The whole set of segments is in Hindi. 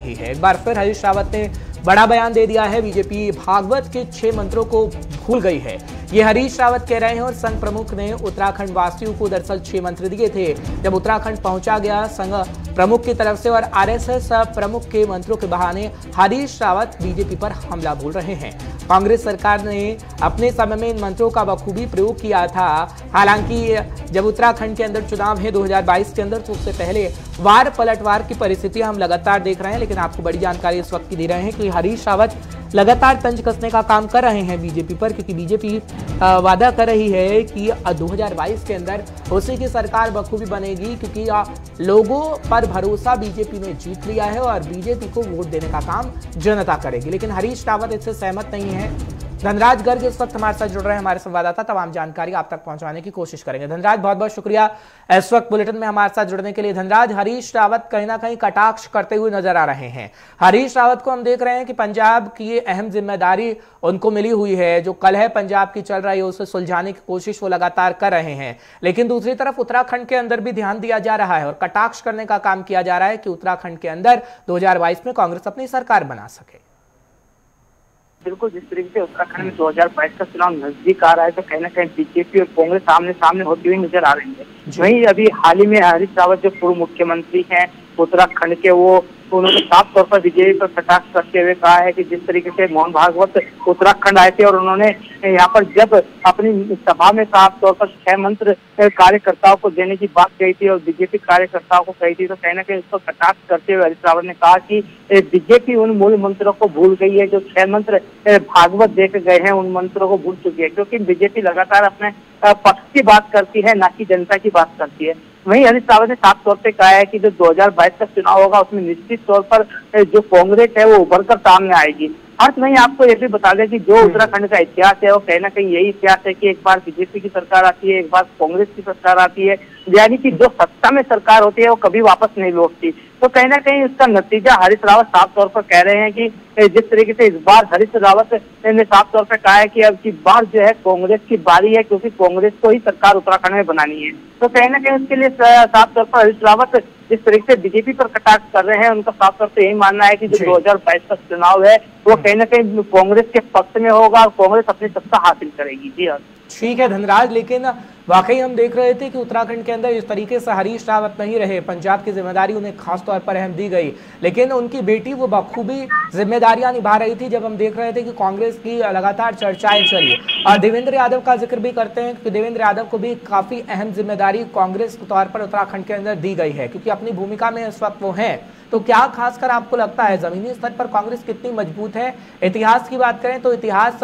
ही है। एक बार फिर हरीश रावत ने बड़ा बयान दे दिया है। बीजेपी भागवत के 6 मंत्रों को भूल गई है, ये हरीश रावत कह रहे हैं। और संघ प्रमुख ने उत्तराखंड वासियों को दरअसल 6 मंत्र दिए थे। जब उत्तराखंड पहुंचा गया संघ प्रमुख की तरफ से और आरएसएस प्रमुख के मंत्रों के बहाने हरीश रावत बीजेपी पर हमला बोल रहे हैं। कांग्रेस सरकार ने अपने समय में इन मंत्रों का बखूबी प्रयोग किया था। हालांकि जब उत्तराखंड के अंदर चुनाव है 2022 के अंदर, तो उससे पहले वार पलटवार की परिस्थितियां हम लगातार देख रहे हैं। लेकिन आपको बड़ी जानकारी इस वक्त की दे रहे हैं कि हरीश रावत लगातार तंज कसने का काम कर रहे हैं बीजेपी पर, क्योंकि बीजेपी वादा कर रही है कि 2022 के अंदर उसी की सरकार बखूबी बनेगी, क्योंकि लोगों पर भरोसा बीजेपी ने जीत लिया है और बीजेपी को वोट देने का काम जनता करेगी। लेकिन हरीश रावत इससे सहमत नहीं है। धनराज गर्ग इस वक्त हमारे साथ जुड़ रहे हैं, हमारे संवाददाता। तमाम जानकारी आप तक पहुंचाने की कोशिश करेंगे। धनराज, बहुत बहुत शुक्रिया इस वक्त बुलेटिन में हमारे साथ जुड़ने के लिए। धनराज, हरीश रावत कहीं ना कहीं कटाक्ष करते हुए नजर आ रहे हैं। हरीश रावत को हम देख रहे हैं कि पंजाब की अहम जिम्मेदारी उनको मिली हुई है। जो कलह पंजाब की चल रही है उसे सुलझाने की कोशिश वो लगातार कर रहे हैं। लेकिन दूसरी तरफ उत्तराखंड के अंदर भी ध्यान दिया जा रहा है और कटाक्ष करने का काम किया जा रहा है कि उत्तराखंड के अंदर 2022 में कांग्रेस अपनी सरकार बना सके। बिल्कुल, जिस तरीके से उत्तराखंड में 2022 का चुनाव नजदीक आ रहा है, तो कहीं ना कहीं बीजेपी और कांग्रेस आमने सामने होती हुई नजर आ रही है। वहीं अभी हाल ही में हरीश रावत जो पूर्व मुख्यमंत्री हैं उत्तराखंड के, वो उन्होंने साफ तौर पर बीजेपी पर कटाक्ष करते हुए कहा है कि जिस तरीके से मोहन भागवत उत्तराखंड आए थे और उन्होंने यहाँ पर जब अपनी सभा में साफ तौर पर 6 मंत्र कार्यकर्ताओं को देने की बात कही थी और बीजेपी कार्यकर्ताओं को कही थी, तो कहीं ना कहीं उसको कटाक्ष करते हुए हरीश रावत ने कहा कि बीजेपी उन मूल मंत्रों को भूल गई है जो 6 मंत्र भागवत देकर गए हैं, उन मंत्रों को भूल चुकी है। क्योंकि बीजेपी लगातार अपने पक्ष की बात करती है, ना कि जनता की बात करती है। वहीं हरीश रावत ने साफ तौर पे कहा है कि जो 2022 का चुनाव होगा उसमें निश्चित तौर पर जो कांग्रेस है वो उभर कर सामने आएगी। अर्थ वहीं आपको ये भी बता दें कि जो उत्तराखंड का इतिहास है वो कहीं ना कहीं यही इतिहास है कि एक बार बीजेपी की सरकार आती है, एक बार कांग्रेस की सरकार आती है, यानी कि जो सत्ता में सरकार होती है वो कभी वापस नहीं लौटती। तो कहीं ना कहीं उसका नतीजा हरीश रावत साफ तौर पर कह रहे हैं कि जिस तरीके से इस बार हरीश रावत ने साफ तौर पर कहा है कि अब की बार जो है कांग्रेस की बारी है, क्योंकि कांग्रेस को ही सरकार उत्तराखंड में बनानी है। तो कहीं ना कहीं उसके लिए साफ तौर पर हरीश रावत जिस तरीके से बीजेपी पर कटाक्ष कर रहे हैं, उनका साफ तौर पर यही मानना है कि जो 2022 का चुनाव है वो कहीं ना कहीं कांग्रेस के पक्ष में होगा और कांग्रेस अपनी सत्ता हासिल करेगी। जी हाँ, ठीक है धनराज, लेकिन वाकई हम देख रहे थे कि उत्तराखंड के अंदर इस तरीके से हरीश रावत नहीं रहे। पंजाब की जिम्मेदारी उन्हें खास तौर पर अहम दी गई, लेकिन उनकी बेटी वो बखूबी जिम्मेदारियां निभा रही थी। जब हम देख रहे थे कि कांग्रेस की लगातार चर्चाएं चली और देवेंद्र यादव का जिक्र भी करते हैं कि देवेंद्र यादव को भी काफी अहम जिम्मेदारी कांग्रेस के तौर पर उत्तराखंड के अंदर दी गई है, क्योंकि अपनी भूमिका में इस वक्त वो है। तो क्या खासकर आपको लगता है जमीनी स्तर पर कांग्रेस कितनी मजबूत है? इतिहास की बात करें तो इतिहास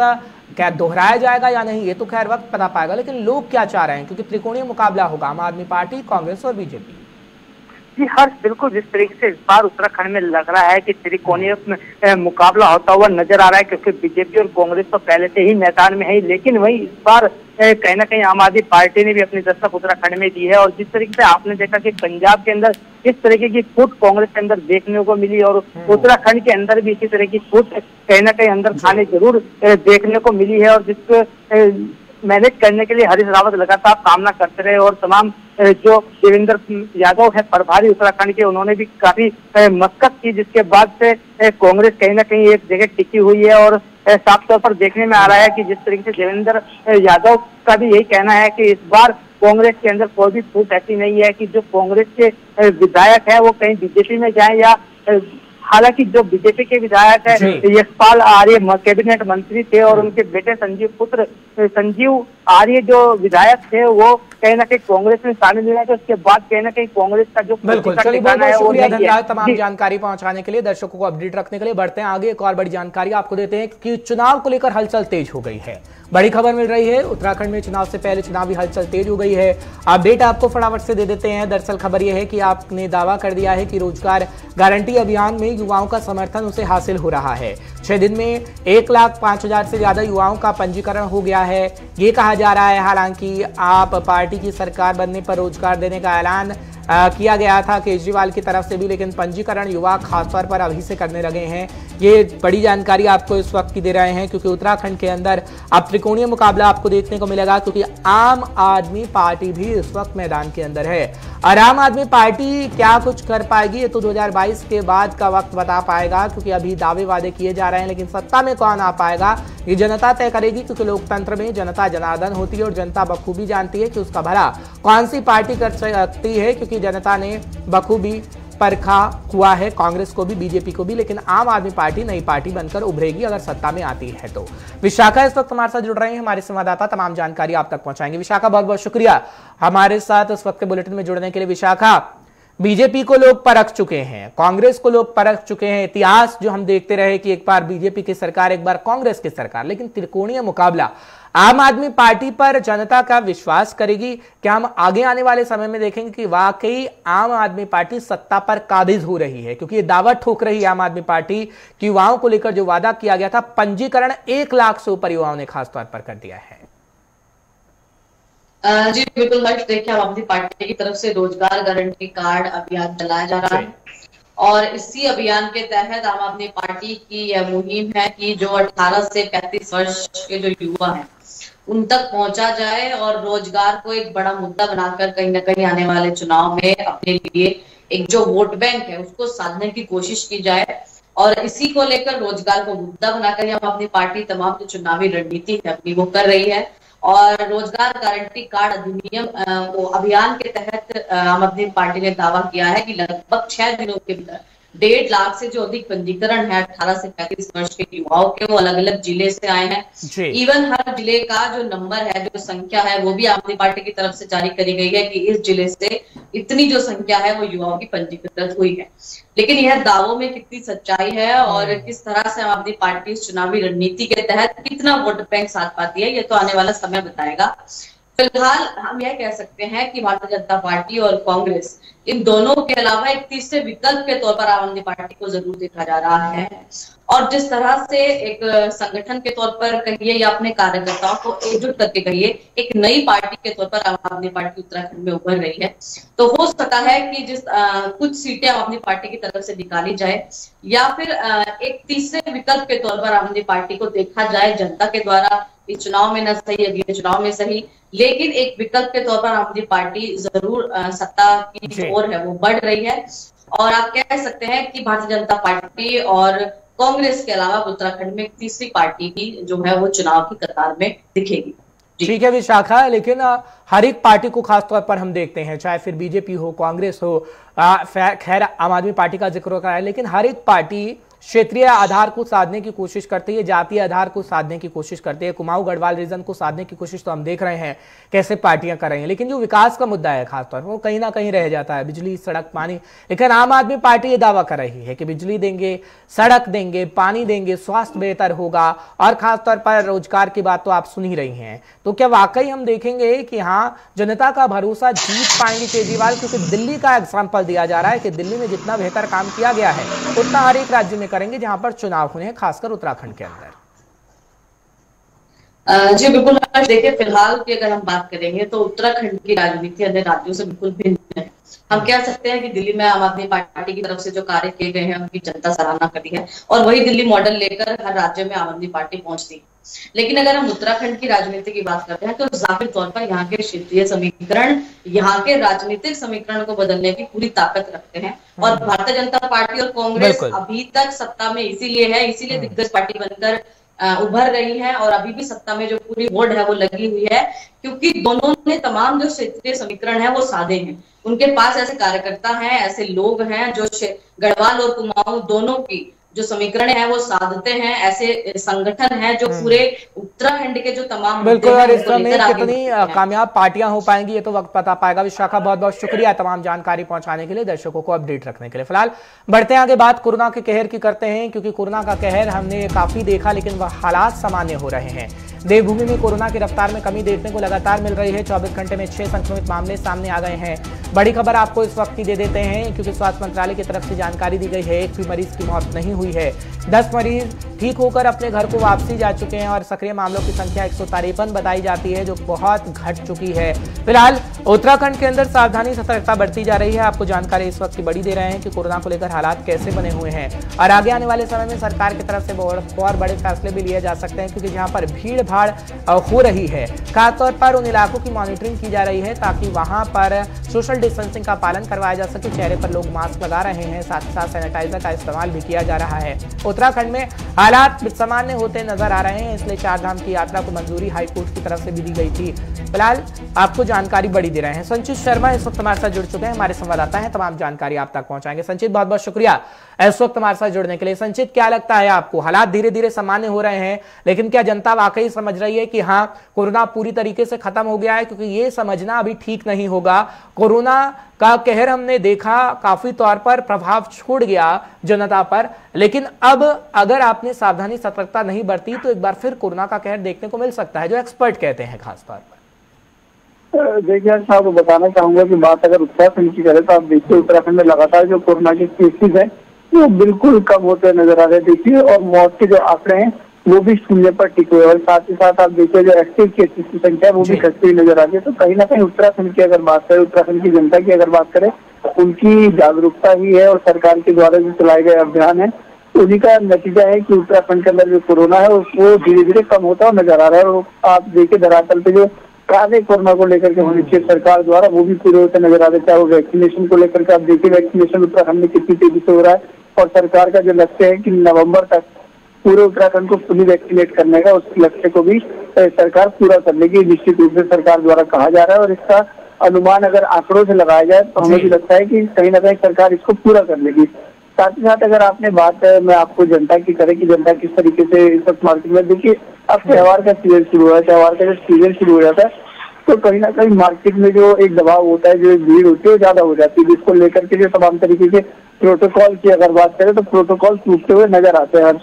क्या दोहराया जाएगा या नहीं, ये तो खैर वक्त पता पाएगा। लेकिन लोग क्या चाह रहे हैं, क्योंकि त्रिकोणीय मुकाबला होगा आम आदमी पार्टी, कांग्रेस और बीजेपी। जी हर्ष, बिल्कुल जिस तरीके से इस बार उत्तराखंड में लग रहा है कि त्रिकोणीय मुकाबला होता हुआ नजर आ रहा है, क्योंकि बीजेपी और कांग्रेस तो पहले से ही मैदान में है। लेकिन वही इस बार कहीं ना कहीं आम आदमी पार्टी ने भी अपनी दस्तक उत्तराखंड में दी है। और जिस तरीके से आपने देखा कि पंजाब के अंदर किस तरीके की फूट कांग्रेस के अंदर देखने को मिली और उत्तराखंड के अंदर भी इसी तरह की फूट कहीं ना कहीं अंदर खाने जरूर देखने को मिली है। और जिसको मैनेज करने के लिए हरीश रावत लगातार सामना करते रहे और तमाम जो देवेंद्र यादव है प्रभारी उत्तराखंड के, उन्होंने भी काफी मशक्कत की, जिसके बाद से कांग्रेस कहीं ना कहीं एक जगह टिकी हुई है। और साफ तौर पर देखने में आ रहा है कि जिस तरीके से देवेंद्र यादव का भी यही कहना है कि इस बार कांग्रेस के अंदर कोई भी फूट ऐसी नहीं है कि जो कांग्रेस के विधायक है वो कहीं बीजेपी में जाए या हालांकि जो बीजेपी के विधायक है यशपाल आर्य कैबिनेट मंत्री थे और उनके बेटे संजीव आर्य जो विधायक थे वो कहीं ना कहीं कांग्रेस में शामिल हुए, तो उसके बाद कहीं ना कहीं कांग्रेस का जो धन्यवाद तमाम जानकारी पहुंचाने के लिए, दर्शकों को अपडेट रखने के लिए। बढ़ते हैं आगे, एक और बड़ी जानकारी आपको देते हैं कि चुनाव को लेकर हलचल तेज हो गई है। बड़ी खबर मिल रही है, उत्तराखंड में चुनाव से पहले चुनावी हलचल तेज हो गई है। अपडेट आपको फटाफट से दे देते हैं। दरअसल खबर यह है कि आपने दावा कर दिया है कि रोजगार गारंटी अभियान में युवाओं का समर्थन उसे हासिल हो रहा है। 6 दिन में 1,05,000 से ज्यादा युवाओं का पंजीकरण हो गया है, ये कहा जा रहा है। हालांकि आप पार्टी की सरकार बनने पर रोजगार देने का ऐलान किया गया था केजरीवाल की तरफ से भी, लेकिन पंजीकरण युवा खासतौर पर अभी से करने लगे हैं। ये बड़ी जानकारी आपको इस वक्त की दे रहे हैं, क्योंकि उत्तराखंड के अंदर अब त्रिकोणीय मुकाबला आपको देखने को मिलेगा, क्योंकि आम आदमी पार्टी भी इस वक्त मैदान के अंदर है। और आम आदमी पार्टी क्या कुछ कर पाएगी ये तो 2022 के बाद का वक्त बता पाएगा, क्योंकि अभी दावे वादे किए जा रहे हैं, लेकिन सत्ता में कौन आ पाएगा ये जनता तय करेगी, क्योंकि लोकतंत्र में जनता जनार्दन होती है और जनता बखूबी जानती है कि उसका भला कौन सी पार्टी कर सकती है, क्योंकि जनता ने बखूबी परखा हुआ है कांग्रेस को भी, बीजेपी को भी, लेकिन आम आदमी पार्टी नई पार्टी बनकर उभरेगी अगर सत्ता में आती है तो। विशाखा इस वक्त हमारे साथ जुड़ रहे हैं, हमारे संवाददाता तमाम जानकारी आप तक पहुंचाएंगे। विशाखा, बहुत बहुत शुक्रिया हमारे साथ इस वक्त के बुलेटिन में जुड़ने के लिए। विशाखा, बीजेपी को लोग परख चुके हैं, कांग्रेस को लोग परख चुके हैं, इतिहास जो हम देखते रहे कि एक बार बीजेपी की सरकार, एक बार कांग्रेस की सरकार, लेकिन त्रिकोणीय मुकाबला आम आदमी पार्टी पर जनता का विश्वास करेगी। क्या हम आगे आने वाले समय में देखेंगे कि वाकई आम आदमी पार्टी सत्ता पर काबिज हो रही है, क्योंकि ये दावा ठोक रही है आम आदमी पार्टी कि युवाओं को लेकर जो वादा किया गया था, पंजीकरण 1 लाख से ऊपर युवाओं ने खासतौर पर कर दिया है। जी बिल्कुल हर्ष, देखिए आम आदमी पार्टी की तरफ से रोजगार गारंटी कार्ड अभियान चलाया जा रहा है और इसी अभियान के तहत आम आदमी पार्टी की यह मुहिम है कि जो 18 से 35 वर्ष के जो युवा हैं उन तक पहुंचा जाए और रोजगार को एक बड़ा मुद्दा बनाकर कहीं ना कहीं आने वाले चुनाव में अपने लिए एक जो वोट बैंक है उसको साधने की कोशिश की जाए। और इसी को लेकर रोजगार को मुद्दा बनाकर आम आदमी पार्टी तमाम जो चुनावी रणनीति है अपनी वो कर रही है। और रोजगार गारंटी कार्ड अधिनियम अभियान के तहत आम आदमी पार्टी ने दावा किया है कि लगभग 6 दिनों के भीतर 1.5 लाख से जो अधिक पंजीकरण है 18 से 35 वर्ष के युवाओं के, वो अलग अलग जिले से आए हैं। इवन हर जिले का जो नंबर है, जो संख्या है, वो भी आम आदमी पार्टी की तरफ से जारी करी गई है कि इस जिले से इतनी जो संख्या है वो युवाओं की पंजीकृत हुई है। लेकिन यह दावों में कितनी सच्चाई है और किस तरह से आम आदमी पार्टी इस चुनावी रणनीति के तहत कितना वोट बैंक साथ पाती है, ये तो आने वाला समय बताएगा। फिलहाल हम यह कह सकते हैं कि भारतीय जनता पार्टी और कांग्रेस इन दोनों के अलावा एक तीसरे विकल्प के तौर पर आम आदमी पार्टी को जरूर देखा जा रहा है। और जिस तरह से एक संगठन के तौर पर कहिए या अपने कार्यकर्ताओं को एकजुट करके कहिए एक नई पार्टी के तौर पर आम आदमी पार्टी उत्तराखंड में उभर रही है, तो हो सकता है कि जिस कुछ सीटें आम आदमी पार्टी की तरफ से निकाली जाए या फिर एक तीसरे विकल्प के तौर पर आम आदमी पार्टी को देखा जाए जनता के द्वारा, इस चुनाव में न सही अगले चुनाव में सही, लेकिन एक विकल्प के तौर पर आम आदमी पार्टी जरूर सत्ता की ओर है वो बढ़ रही है। और आप कह सकते हैं कि भारतीय जनता पार्टी और कांग्रेस के अलावा उत्तराखंड में एक तीसरी पार्टी भी जो है वो चुनाव की कतार में दिखेगी। ठीक है विशाखा, लेकिन हर एक पार्टी को खासतौर पर हम देखते हैं, चाहे फिर बीजेपी हो, कांग्रेस हो, खैर आम आदमी पार्टी का जिक्र करा है, लेकिन हर एक पार्टी क्षेत्रीय आधार को साधने की कोशिश करती है, जातीय आधार को साधने की कोशिश करती है। कुमाऊं गढ़वाल रीजन को साधने की कोशिश तो हम देख रहे हैं कैसे पार्टियां कर रही हैं, लेकिन जो विकास का मुद्दा है खासतौर पर वो कहीं ना कहीं रह जाता है, बिजली, सड़क, पानी। लेकिन आम आदमी पार्टी ये दावा कर रही है कि बिजली देंगे, सड़क देंगे, पानी देंगे, स्वास्थ्य बेहतर होगा और खासतौर पर रोजगार की बात तो आप सुन ही रही हैं। तो क्या वाकई हम देखेंगे कि हाँ जनता का भरोसा जीत पाएंगे केजरीवाल? क्योंकि दिल्ली का एग्जाम्पल दिया जा रहा है कि दिल्ली में जितना बेहतर काम किया गया है उतना हर एक राज्य में करेंगे जहां पर चुनाव हुए हैं, खासकर उत्तराखंड के अंदर। जी बिल्कुल, देखिए फिलहाल की अगर हम बात करेंगे तो उत्तराखंड की राजनीति अन्य राज्यों से बिल्कुल भिन्न है। हम कह सकते हैं कि दिल्ली में आम आदमी पार्टी की तरफ से जो कार्य किए गए हैं उनकी जनता सराहना करी है और वही दिल्ली मॉडल लेकर हर राज्य में आम आदमी पार्टी पहुंचती है। लेकिन अगर हम उत्तराखंड की राजनीति की बात करते हैं तो जाहिर तौर पर यहाँ के क्षेत्रीय समीकरण यहाँ के राजनीतिक समीकरण को बदलने की पूरी ताकत रखते हैं। और भारतीय जनता पार्टी और कांग्रेस अभी तक सत्ता में इसीलिए है, इसीलिए दिग्गज पार्टी बनकर उभर रही है और अभी भी सत्ता में जो पूरी होड़ है वो लगी हुई है, क्योंकि दोनों ने तमाम जो क्षेत्रीय समीकरण है वो साधे हैं। उनके पास ऐसे कार्यकर्ता हैं, ऐसे लोग हैं जो गढ़वाल और कुमाऊं दोनों की जो समीकरण है वो साधते हैं, ऐसे संगठन है जो पूरे उत्तराखंड के जो तमाम बिल्कुल। और इस समय कितनी कामयाब पार्टियां हो पाएंगी ये तो वक्त बता पाएगा। विशाखा, बहुत बहुत शुक्रिया तमाम जानकारी पहुंचाने के लिए, दर्शकों को अपडेट रखने के लिए। फिलहाल बढ़ते हैं आगे, बात कोरोना के कहर की करते हैं, क्योंकि कोरोना का कहर हमने काफी देखा लेकिन वह हालात सामान्य हो रहे हैं। देवभूमि में कोरोना की रफ्तार में कमी देखने को लगातार मिल रही है। 24 घंटे में 6 संक्रमित मामले सामने आ गए हैं। बड़ी खबर आपको इस वक्त की दे देते हैं, क्योंकि स्वास्थ्य मंत्रालय की तरफ से जानकारी दी गई है एक भी मरीज की मौत नहीं हुई हुई है। 10 मरीज ठीक होकर अपने घर को वापसी जा चुके हैं और सक्रिय मामलों की संख्या 153 बताई जाती है, जो बहुत घट चुकी है। फिलहाल उत्तराखंड के अंदर सावधानी सतर्कता बढ़ती जा रही है। आपको जानकारी इस वक्त की बड़ी दे रहे हैं कि कोरोना को लेकर हालात कैसे बने हुए हैं और आगे आने वाले समय में सरकार की तरफ से और बड़े फैसले भी लिए जा सकते हैं, क्योंकि जहां पर भीड़ भाड़ हो रही है, खासतौर पर उन इलाकों की मॉनिटरिंग की जा रही है ताकि वहां पर सोशल डिस्टेंसिंग का पालन करवाया जा सके। चेहरे पर लोग मास्क लगा रहे हैं, साथ ही साथ सैनिटाइजर का इस्तेमाल भी किया जा रहा है। उत्तराखंड में हालात सामान्य होते नजर आ रहे हैं, इसलिए 4 धाम की यात्रा को मंजूरी हाईकोर्ट की तरफ से भी दी गई थी। फिलहाल आपको जानकारी बड़ी दे रहे हैं। संचित शर्मा इस वक्त हमारे साथ जुड़ चुके हैं, हमारे संवाददाता हैं, तमाम जानकारी आप तक पहुंचाएंगे। संचित, बहुत बहुत शुक्रिया इस वक्त हमारे साथ जुड़ने के लिए। संचित, क्या लगता है आपको, हालात धीरे धीरे सामान्य हो रहे हैं, लेकिन क्या जनता वाकई समझ रही है कि हाँ कोरोना पूरी तरीके से खत्म हो गया है? क्योंकि ये समझना अभी ठीक नहीं होगा। कोरोना का कहर हमने देखा, काफी तौर पर प्रभाव छोड़ गया जनता पर, लेकिन अब अगर आपने सावधानी सतर्कता नहीं बरती तो एक बार फिर कोरोना का कहर देखने को मिल सकता है, जो एक्सपर्ट कहते हैं खास तौर पर। देखिए साहब, बताना चाहूंगा कि बात अगर उत्तराखंड की करें तो आप देखिए उत्तराखंड में लगातार जो कोरोना के केसेज हैं वो बिल्कुल कम होते नजर आ रहे हैं। देखिए, और मौत के जो आंकड़े हैं वो भी शून्य पर टिके हुए, और साथ ही साथ आप देखिए जो एक्टिव केसेस की संख्या वो भी घटती हुई नजर आ रही है। तो कहीं ना कहीं उत्तराखंड की अगर बात करें, उत्तराखंड की जनता की अगर बात करें, उनकी जागरूकता ही है और सरकार के द्वारा जो चलाए गए अभियान है उन्हीं का नतीजा है कि उत्तराखंड के अंदर जो कोरोना है वो धीरे धीरे कम होता हुआ नजर आ रहा है। और आप देखिए धरातल पे जो कार्य कोरोना को लेकर के होनी चाहिए सरकार द्वारा, वो भी पूरे होते नजर आ रहे हैं। चाहे वो वैक्सीनेशन को लेकर के आप देखिए, वैक्सीनेशन उत्तराखंड में कितनी तेजी से हो रहा है, और सरकार का जो लक्ष्य है कि नवंबर तक पूरे उत्तराखंड को फुली वैक्सीनेट करने का, उस लक्ष्य को भी सरकार पूरा करने की निश्चित रूप से सरकार द्वारा कहा जा रहा है। और इसका अनुमान अगर आंकड़ों से लगाया जाए तो हमें भी लगता है कि कहीं ना कहीं सरकार इसको पूरा कर लेगी। साथ ही साथ अगर आपने बात मैं आपको जनता की करें कि जनता किस तरीके से इस वक्त मार्केट में, देखिए अब त्योहार का सीजन शुरू हुआ है, त्योहार का जब सीजन शुरू हो जाता है तो कहीं ना कहीं मार्केट में जो एक दबाव होता है, जो एक भीड़ होती है वो ज्यादा हो जाती है, जिसको लेकर के जो तमाम तरीके के प्रोटोकॉल की अगर बात करें तो प्रोटोकॉल टूटते हुए नजर आते हैं।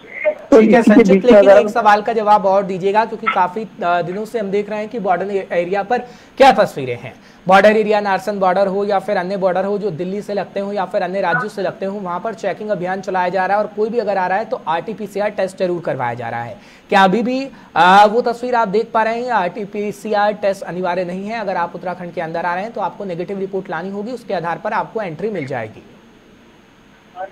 तो ठीक है संचित, लेकिन एक सवाल का जवाब और दीजिएगा, क्योंकि काफी दिनों से हम देख रहे हैं कि बॉर्डर एरिया पर क्या तस्वीरें हैं। बॉर्डर एरिया, नारसन बॉर्डर हो या फिर अन्य बॉर्डर हो जो दिल्ली से लगते हो या फिर अन्य राज्यों से लगते हो, वहां पर चेकिंग अभियान चलाया जा रहा है और कोई भी अगर आ रहा है तो RT-PCR टेस्ट जरूर करवाया जा रहा है। क्या अभी भी वो तस्वीर आप देख पा रहे हैं? RT-PCR टेस्ट अनिवार्य नहीं है, अगर आप उत्तराखंड के अंदर आ रहे हैं तो आपको नेगेटिव रिपोर्ट लानी होगी, उसके आधार पर आपको एंट्री मिल जाएगी।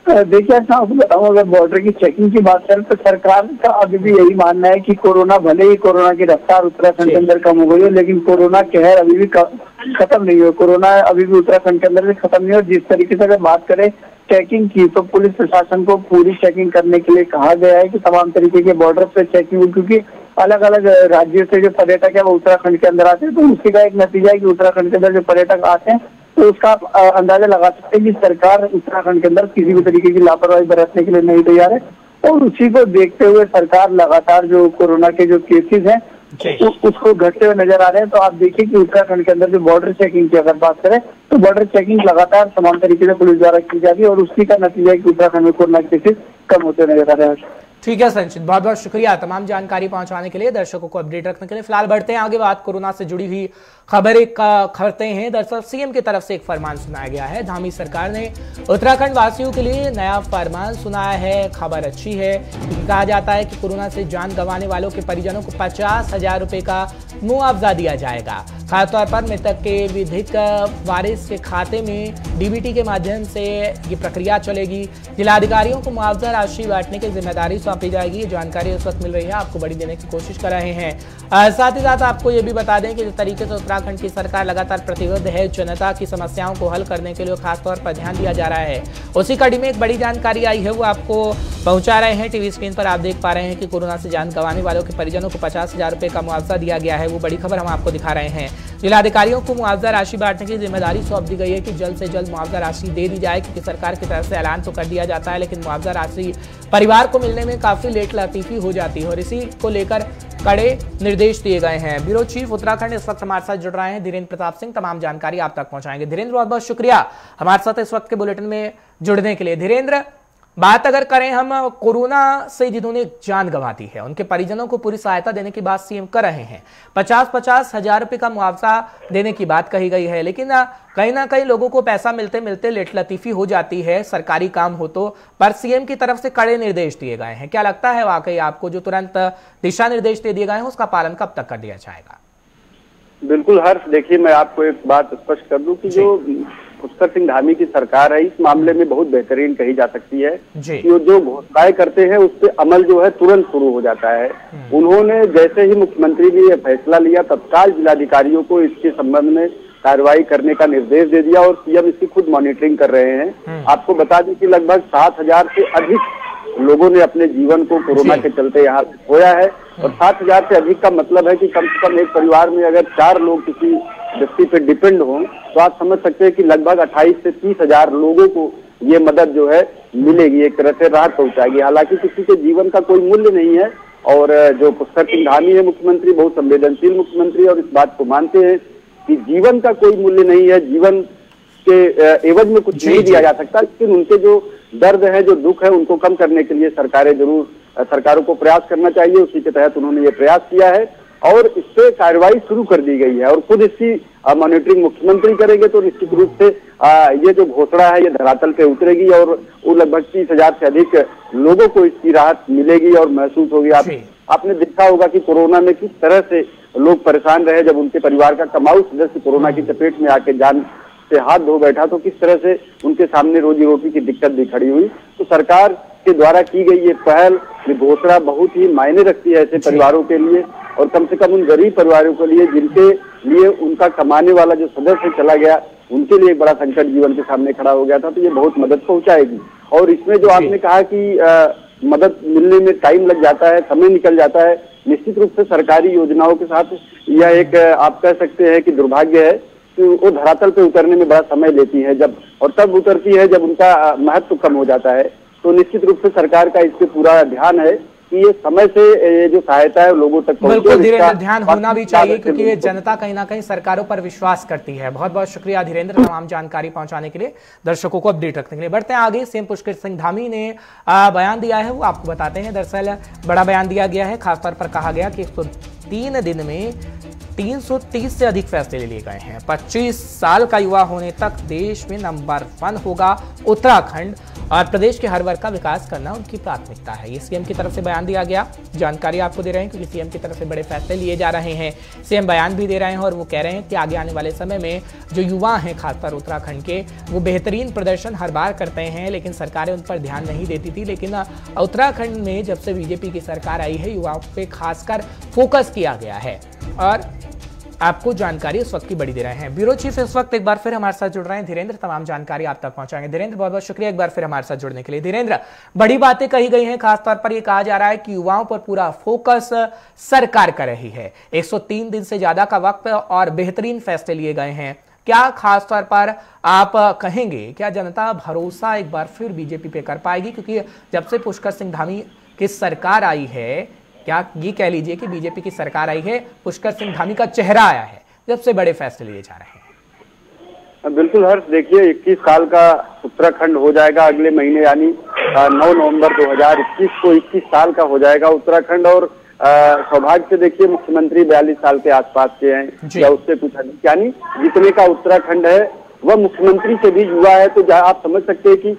देखिए ऐसा आपको बताऊं, अगर बॉर्डर की चेकिंग की बात करें तो सरकार का अभी भी यही मानना है कि कोरोना, भले ही कोरोना की रफ्तार उत्तराखंड के अंदर कम हो गई है, लेकिन कोरोना कहर अभी भी खत्म नहीं हुआ। कोरोना अभी भी उत्तराखंड के अंदर से खत्म नहीं हुआ। जिस तरीके से अगर बात करें चेकिंग की, तो पुलिस प्रशासन को पूरी चेकिंग करने के लिए कहा गया है कि तमाम तरीके के बॉर्डर पे चेकिंग, क्योंकि अलग अलग राज्यों से जो पर्यटक है वो उत्तराखंड के अंदर आते हैं, तो उसी का एक नतीजा है कि उत्तराखंड के अंदर जो पर्यटक आते हैं तो उसका आप अंदाजा लगा सकते हैं कि सरकार उत्तराखंड के अंदर किसी भी तरीके की लापरवाही बरतने के लिए नहीं तैयार है। और उसी को देखते हुए सरकार लगातार जो कोरोना के जो केसेस हैं उसको घटते हुए नजर आ रहे हैं। तो आप देखिए कि उत्तराखंड के अंदर जो बॉर्डर चेकिंग की अगर बात करें तो बॉर्डर चेकिंग लगातार तमाम तरीके से पुलिस द्वारा की जाती है, और उसी का नतीजा है कि उत्तराखंड में कोरोना केसेस कम होते नजर आ रहे हैं। ठीक है संचित, बहुत बहुत शुक्रिया तमाम जानकारी पहुंचाने के लिए, दर्शकों को अपडेट रखने के लिए। फिलहाल बढ़ते हैं आगे, बात कोरोना से जुड़ी हुई खबरें करते हैं। दरअसल सीएम की तरफ से एक फरमान सुनाया गया है। धामी सरकार ने उत्तराखंड वासियों के लिए नया फरमान सुनाया है। खबर अच्छी है क्योंकि कहा जाता है कि कोरोना से जान गंवाने वालों के परिजनों को 50,000 रुपए का मुआवजा दिया जाएगा। खासतौर पर मृतक के विधिक वारिस के खाते में DBT के माध्यम से ये प्रक्रिया चलेगी। जिलाधिकारियों को मुआवजा राशि बांटने की जिम्मेदारी सौंपी जाएगी। ये जानकारी उस वक्त मिल रही है, आपको बड़ी देने की कोशिश कर रहे हैं। साथ ही साथ आपको ये भी बता दें कि जिस तरीके से उत्तराखंड की सरकार लगातार प्रतिबद्ध है जनता की समस्याओं को हल करने के लिए खासतौर पर ध्यान दिया जा रहा है, उसी कड़ी में एक बड़ी जानकारी आई है, वो आपको पहुंचा रहे हैं। टीवी स्क्रीन पर आप देख पा रहे हैं कि कोरोना से जान गंवाने वालों के परिजनों को 50,000 रुपए का मुआवजा दिया गया है। वो बड़ी खबर हम आपको दिखा रहे हैं। जिलाधिकारियों को मुआवजा राशि बांटने की जिम्मेदारी सौंप दी गई है कि जल्द से जल्द मुआवजा राशि दे दी जाए, क्योंकि सरकार की तरफ से ऐलान तो कर दिया जाता है लेकिन मुआवजा राशि परिवार को मिलने में काफी लेट लतीफी हो जाती है, और इसी को लेकर कड़े निर्देश दिए गए हैं। ब्यूरो चीफ उत्तराखंड इस वक्त हमारे साथ जुड़ रहे हैं धीरेन्द्र प्रताप सिंह, तमाम जानकारी आप तक पहुंचाएंगे। धीरेन्द्र, बहुत बहुत शुक्रिया हमारे साथ इस वक्त के बुलेटिन में जुड़ने के लिए। धीरेन्द्र, बात अगर करें हम कोरोना से जिन्होंने जान गंवा दी है उनके परिजनों को पूरी सहायता देने की बात सीएम कर रहे हैं। 50-50 हजार रुपए का मुआवजा देने की बात कही गई है, लेकिन कहीं ना कहीं लोगों को पैसा मिलते मिलते लेट लतीफी हो जाती है सरकारी काम हो तो। पर सीएम की तरफ से कड़े निर्देश दिए गए हैं। क्या लगता है वाकई आपको जो तुरंत दिशा निर्देश दे दिए गए हैं उसका पालन कब तक कर दिया जाएगा? बिल्कुल हर्ष, देखिए मैं आपको एक बात स्पष्ट कर दूं कि जो पुष्कर सिंह धामी की सरकार है इस मामले में बहुत बेहतरीन कही जा सकती है कि जो घोषणाएं करते हैं उस पे अमल जो है तुरंत शुरू हो जाता है। उन्होंने जैसे ही मुख्यमंत्री ने यह फैसला लिया तत्काल जिलाधिकारियों को इसके संबंध में कार्रवाई करने का निर्देश दे दिया और सीएम इसकी खुद मॉनिटरिंग कर रहे हैं। आपको बता दें कि लगभग 7,000 से अधिक लोगों ने अपने जीवन को कोरोना के चलते यहाँ खोया है और 7,000 से अधिक का मतलब है कि कम से कम एक परिवार में अगर 4 लोग किसी व्यक्ति पे डिपेंड हो तो आप समझ सकते हैं कि लगभग 28 से 30,000 लोगों को ये मदद जो है मिलेगी, एक तरह से राहत पहुंचाएगी। हालांकि किसी के जीवन का कोई मूल्य नहीं है और जो पुष्कर सिंह धामी है मुख्यमंत्री, बहुत संवेदनशील मुख्यमंत्री और इस बात को मानते हैं कि जीवन का कोई मूल्य नहीं है, जीवन के एवज में कुछ नहीं दिया जा सकता, लेकिन उनके जो दर्द है, जो दुख है, उनको कम करने के लिए सरकारों को प्रयास करना चाहिए। उसी के तहत उन्होंने ये प्रयास किया है और इस पे कार्रवाई शुरू कर दी गई है और खुद इसकी मॉनिटरिंग मुख्यमंत्री करेंगे तो निश्चित रूप से ये जो घोषणा है ये धरातल पे उतरेगी और वो लगभग 30,000 से अधिक लोगों को इसकी राहत मिलेगी और महसूस होगी। आपने देखा होगा कि कोरोना में किस तरह से लोग परेशान रहे, जब उनके परिवार का कमाऊ सदस्य कोरोना की चपेट में आके जान से हाथ धो बैठा तो किस तरह से उनके सामने रोजी रोटी की दिक्कत भी खड़ी हुई। तो सरकार के द्वारा की गई ये पहल, ये घोषणा बहुत ही मायने रखती है ऐसे परिवारों के लिए और कम से कम उन गरीब परिवारों के लिए जिनके लिए उनका कमाने वाला जो सदस्य चला गया, उनके लिए एक बड़ा संकट जीवन के सामने खड़ा हो गया था। तो ये बहुत मदद पहुंचाएगी। और इसमें जो आपने कहा कि मदद मिलने में टाइम लग जाता है, समय निकल जाता है, निश्चित रूप से सरकारी योजनाओं के साथ यह एक आप कह सकते हैं कि दुर्भाग्य है कि वो धरातल पे उतरने में बड़ा समय लेती है जब, और तब उतरती है जब उनका महत्व कम हो जाता है। तो निश्चित रूप से सरकार का इस पे पूरा ध्यान है कि ये समय से ये जो सहायता है लोगों तक पहुंचे। बिल्कुल धीरेन्द्र, ध्यान होना भी चाहिए क्योंकि ये जनता कहीं ना कहीं सरकारों पर विश्वास करती है। बहुत बहुत शुक्रिया धीरेन्द्र तमाम जानकारी पहुंचाने के लिए, दर्शकों को अपडेट रखने के लिए। बढ़ते हैं आगे। सीएम पुष्कर सिंह धामी ने बयान दिया है, वो आपको बताते हैं। दरअसल बड़ा बयान दिया गया है, खासतौर पर कहा गया कि 103 दिन में 330 से अधिक फैसले ले लिए गए हैं। 25 साल का युवा होने तक देश में नंबर 1 होगा उत्तराखंड और प्रदेश के हर वर्ग का विकास करना उनकी प्राथमिकता है। ये सीएम की तरफ से बयान दिया गया, जानकारी आपको दे रहे हैं क्योंकि सीएम की तरफ से बड़े फैसले लिए जा रहे हैं। सीएम बयान भी दे रहे हैं और वो कह रहे हैं कि आगे आने वाले समय में जो युवा हैं खासकर उत्तराखंड के, वो बेहतरीन प्रदर्शन हर बार करते हैं लेकिन सरकारें उन पर ध्यान नहीं देती थी। लेकिन उत्तराखंड में जब से बीजेपी की सरकार आई है युवाओं पे खासकर फोकस किया गया है और आपको जानकारी इस वक्त की बड़ी दे रहे हैं। ब्यूरो चीफ इस वक्त एक बार फिर हमारे साथ जुड़ रहे हैं धीरेन्द्र, तमाम जानकारी आप तक पहुंचाएंगे। धीरेन्द्र बहुत बहुत शुक्रिया एक बार फिर हमारे साथ जुड़ने के लिए। धीरेन्द्र, बड़ी बातें कही गई हैं, खासतौर पर यह कहा जा रहा है कि युवाओं पर पूरा फोकस सरकार कर रही है। 103 दिन से ज्यादा का वक्त और बेहतरीन फैसले लिए गए हैं। क्या खासतौर पर आप कहेंगे, क्या जनता भरोसा एक बार फिर बीजेपी पे कर पाएगी? क्योंकि जब से पुष्कर सिंह धामी की सरकार आई है, क्या ये कह लीजिए कि बीजेपी की सरकार आई है, पुष्कर सिंह धामी का चेहरा आया है, जब से बड़े फैसले लिए जा रहे हैं? बिल्कुल हर्ष, देखिए 21 साल का उत्तराखंड हो जाएगा अगले महीने, यानी 9 नवंबर 2021 को 21 साल का हो जाएगा उत्तराखंड। और सौभाग्य से देखिए मुख्यमंत्री 42 साल के आसपास के हैं या उससे कुछ अधिक, यानी जितने का उत्तराखंड है वह मुख्यमंत्री से भी युवा है। तो आप समझ सकते हैं कि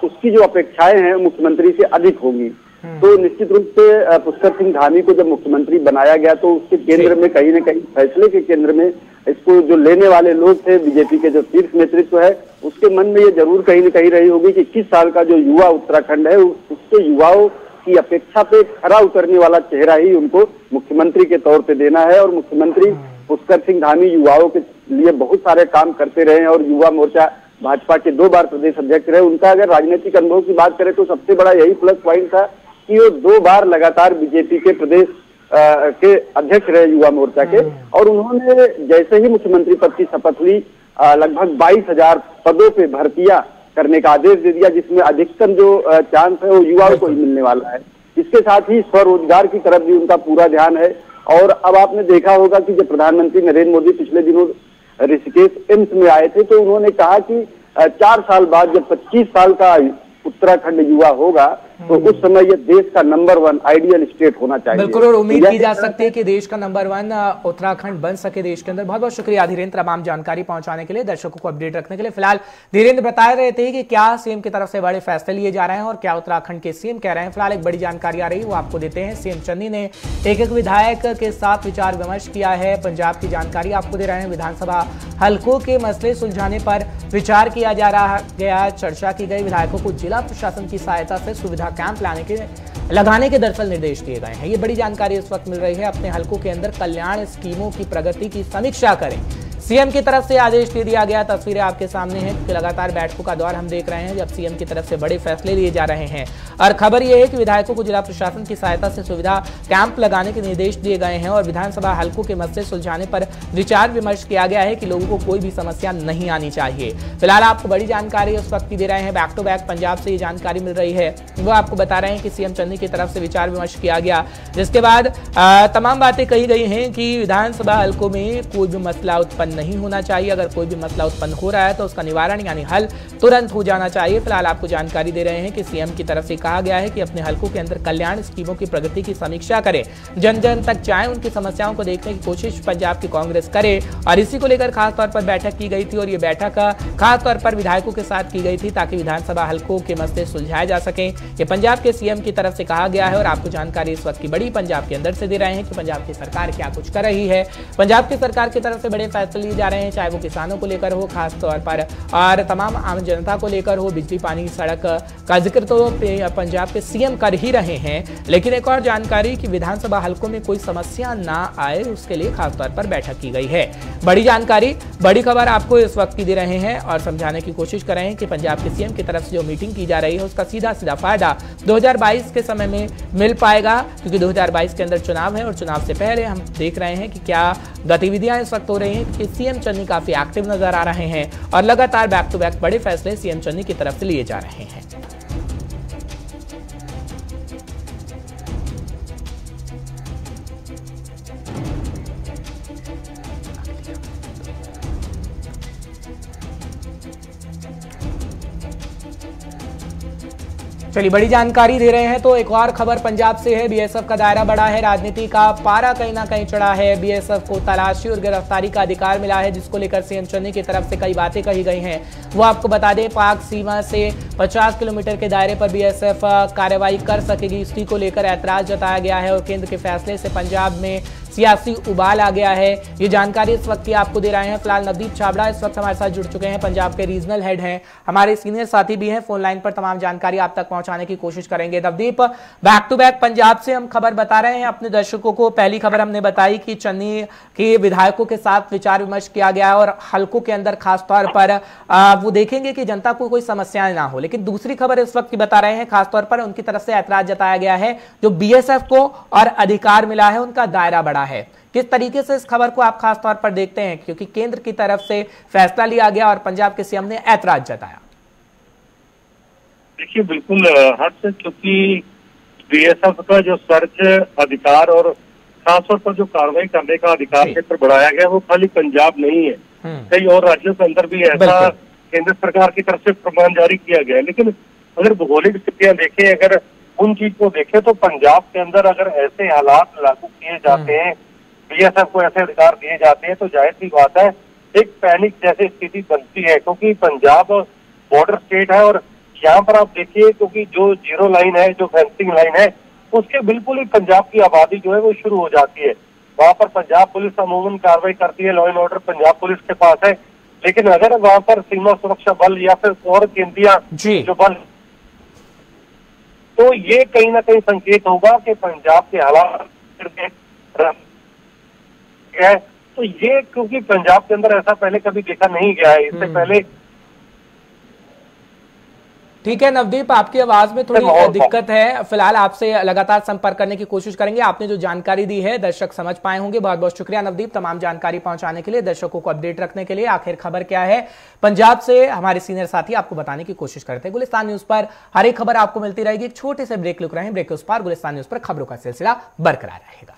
उसकी जो अपेक्षाएं हैं मुख्यमंत्री से अधिक होंगी। तो निश्चित रूप से पुष्कर सिंह धामी को जब मुख्यमंत्री बनाया गया तो उसके केंद्र में कहीं न कहीं, फैसले के केंद्र में इसको जो लेने वाले लोग थे, बीजेपी के जो शीर्ष नेतृत्व है, उसके मन में ये जरूर कहीं न कहीं रही होगी कि 21 साल का जो युवा उत्तराखंड है उसके युवाओं की अपेक्षा पे खरा उतरने वाला चेहरा ही उनको मुख्यमंत्री के तौर पे देना है। और मुख्यमंत्री पुष्कर सिंह धामी युवाओं के लिए बहुत सारे काम करते रहे और युवा मोर्चा भाजपा के 2 बार प्रदेश अध्यक्ष रहे। उनका अगर राजनीतिक अनुभव की बात करें तो सबसे बड़ा यही प्लस पॉइंट था कि वो 2 बार लगातार बीजेपी के प्रदेश के अध्यक्ष रहे युवा मोर्चा के। और उन्होंने जैसे ही मुख्यमंत्री पद की शपथ ली लगभग 22,000 पदों पे भर्तियां करने का आदेश दे दिया, जिसमें अधिकतम जो चांस है वो युवाओं को ही मिलने वाला है। इसके साथ ही स्वरोजगार की तरफ भी उनका पूरा ध्यान है। और अब आपने देखा होगा कि जब प्रधानमंत्री नरेंद्र मोदी पिछले दिनों ऋषिकेश एम्स में आए थे तो उन्होंने कहा कि 4 साल बाद जब 25 साल का उत्तराखंड युवा होगा तो उस समय ये देश का नंबर 1 आइडियल स्टेट होना चाहिए। बिल्कुल, और उम्मीद की जा सकती है कि देश का नंबर 1 उत्तराखंड बन सके देश के अंदर। बहुत बहुत शुक्रिया धीरेन्द्र तमाम जानकारी पहुंचाने के लिए, दर्शकों को अपडेट रखने के लिए। फिलहाल धीरेन्द्र बता रहे थे कि क्या सीएम की तरफ से बड़े फैसले लिए जा रहे हैं और क्या उत्तराखंड के सीएम कह रहे हैं। फिलहाल एक बड़ी जानकारी आ रही है, वो आपको देते हैं। सीएम चन्नी ने एक विधायक के साथ विचार विमर्श किया है। पंजाब की जानकारी आपको दे रहे हैं। विधानसभा हलकों के मसले सुलझाने पर विचार किया जा रहा गया, चर्चा की गई। विधायकों को जिला प्रशासन की सहायता से सुविधा कैंप लगाने के दरअसल निर्देश दिए गए हैं। ये बड़ी जानकारी इस वक्त मिल रही है। अपने हलकों के अंदर कल्याण स्कीमों की प्रगति की समीक्षा करें, सीएम की तरफ से आदेश दे दिया गया। तस्वीरें आपके सामने हैं कि लगातार बैठकों का दौर हम देख रहे हैं जब सीएम की तरफ से बड़े फैसले लिए जा रहे हैं। और खबर यह है कि विधायकों को जिला प्रशासन की सहायता से सुविधा कैंप लगाने के निर्देश दिए गए हैं और विधानसभा हलकों के मसले सुलझाने पर विचार विमर्श किया गया है कि लोगों को कोई भी समस्या नहीं आनी चाहिए। फिलहाल आपको बड़ी जानकारी उस वक्त की दे रहे हैं, बैक टू बैक पंजाब से ये जानकारी मिल रही है। वो आपको बता रहे हैं कि सीएम चन्नी की तरफ से विचार विमर्श किया गया, जिसके बाद तमाम बातें कही गई हैं कि विधानसभा हलकों में कोई भी मसला उत्पन्न नहीं होना चाहिए। अगर कोई भी मसला उत्पन्न हो रहा है तो उसका निवारण यानी हल तुरंत हो जाना चाहिए। फिलहाल आपको जानकारी दे रहे हैं कि सीएम की तरफ से कहा गया है कि अपने हलकों के अंदर कल्याण स्कीमों की प्रगति की समीक्षा करें, जन जन तक जाएं, उनकी समस्याओं को देखने की कोशिश पंजाब की कांग्रेस करे। और इसी को लेकर खासतौर पर बैठक की गई थी और ये बैठक खासतौर पर विधायकों के साथ की गई थी ताकि विधानसभा हलकों के मसले सुलझाए जा सके। ये पंजाब के सीएम की तरफ से कहा गया है और आपको जानकारी इस वक्त की बड़ी पंजाब के अंदर से दे रहे हैं कि पंजाब की सरकार क्या कुछ कर रही है। पंजाब की सरकार की तरफ से बड़े फैसले लिए जा रहे हैं, चाहे वो किसानों को लेकर हो खास तौर पर और तमाम आम जनता को लेकर हो। बिजली पानी सड़क का जिक्र तो पंजाब के सीएम कर ही रहे हैं, लेकिन एक और जानकारी कि विधानसभा हलकों में कोई समस्या ना आए उसके लिए खासतौर पर बैठक की गई है। बड़ी जानकारी, बड़ी खबर आपको इस वक्त की दे रहे हैं और समझाने की कोशिश कर रहे हैं कि पंजाब के सीएम की तरफ से जो मीटिंग की जा रही है उसका सीधा सीधा फायदा 2022 के समय में मिल पाएगा, क्योंकि 2022 के अंदर चुनाव है और चुनाव से पहले हम देख रहे हैं कि क्या गतिविधियां इस वक्त हो रही हैं कि सीएम चन्नी काफी एक्टिव नजर आ रहे हैं और लगातार बैक टू बैक बड़े फैसले सीएम चन्नी की तरफ से लिए जा रहे हैं। चलिए बड़ी जानकारी दे रहे हैं तो एक और खबर पंजाब से है। बीएसएफ का दायरा बढ़ा है, राजनीति का पारा कहीं ना कहीं चढ़ा है। बीएसएफ को तलाशी और गिरफ्तारी का अधिकार मिला है, जिसको लेकर सीएम चन्नी की तरफ से कई बातें कही गई हैं। वो आपको बता दें, पाक सीमा से 50 किलोमीटर के दायरे पर बीएसएफ कार्रवाई कर सकेगी, इसी को लेकर ऐतराज जताया गया है और केंद्र के फैसले से पंजाब में सियासी उबाल आ गया है। ये जानकारी इस वक्त की आपको दे रहे हैं। फिलहाल नवदीप छाबड़ा इस वक्त हमारे साथ जुड़ चुके हैं, पंजाब के रीजनल हेड हैं, हमारे सीनियर साथी भी हैं, फोन लाइन पर तमाम जानकारी आप तक पहुंचाने की कोशिश करेंगे। Navdeep, back to back Punjab से हम खबर बता रहे हैं अपने दर्शकों को। पहली खबर हमने बताई कि चन्नी के विधायकों के साथ विचार विमर्श किया गया और हलकों के अंदर खासतौर पर वो देखेंगे कि जनता को कोई समस्याएं ना हो। लेकिन दूसरी खबर इस वक्त की बता रहे हैं, खासतौर पर उनकी तरफ से ऐतराज जताया गया है, जो बीएसएफ को और अधिकार मिला है उनका दायरा बढ़ा है। किस तरीके से इस खबर को आप खास तौर पर देखते हैं, क्योंकि केंद्र की तरफ से फैसला लिया गया और पंजाब के सीएम ने ऐतराज जताया? देखिए बिल्कुल हद से, क्योंकि बीएसएफ का जो सर्च अधिकार और खासतौर पर जो कार्रवाई करने का अधिकार क्षेत्र बढ़ाया गया वो खाली पंजाब नहीं है, कई और राज्यों के अंदर भी ऐसा केंद्र सरकार की तरफ से फरमान जारी किया गया है। लेकिन अगर भौगोलिक स्थितियां देखें, अगर उन चीज को देखें तो पंजाब के अंदर अगर ऐसे हालात लागू किए जाते हैं, बीएसएफ को ऐसे अधिकार दिए जाते हैं, तो जाहिर सी बात है एक पैनिक जैसी स्थिति बनती है, क्योंकि पंजाब बॉर्डर स्टेट है और यहाँ पर आप देखिए, क्योंकि जो जीरो लाइन है, जो फेंसिंग लाइन है, उसके बिल्कुल ही पंजाब की आबादी जो है वो शुरू हो जाती है। वहाँ पर पंजाब पुलिस अमूमन कार्रवाई करती है, law and order Punjab police के पास है। लेकिन अगर वहाँ पर सीमा सुरक्षा बल या फिर और केंद्रीय जो बल, तो ये कहीं ना कहीं संकेत होगा कि पंजाब के हालात है। तो ये क्योंकि पंजाब के अंदर ऐसा पहले कभी देखा नहीं गया है, इससे पहले। ठीक है नवदीप, आपकी आवाज में थोड़ी दिक्कत है, फिलहाल आपसे लगातार संपर्क करने की कोशिश करेंगे। आपने जो जानकारी दी है दर्शक समझ पाए होंगे। बहुत बहुत शुक्रिया नवदीप, तमाम जानकारी पहुंचाने के लिए, दर्शकों को अपडेट रखने के लिए। आखिर खबर क्या है पंजाब से, हमारे सीनियर साथी आपको बताने की कोशिश करते हैं। गुलिस्तान न्यूज पर हर एक खबर आपको मिलती रहेगी। एक छोटे से ब्रेक लुक रहे हैं, ब्रेक के उस पार गुलिस्तान न्यूज पर खबरों का सिलसिला बरकरार रहेगा।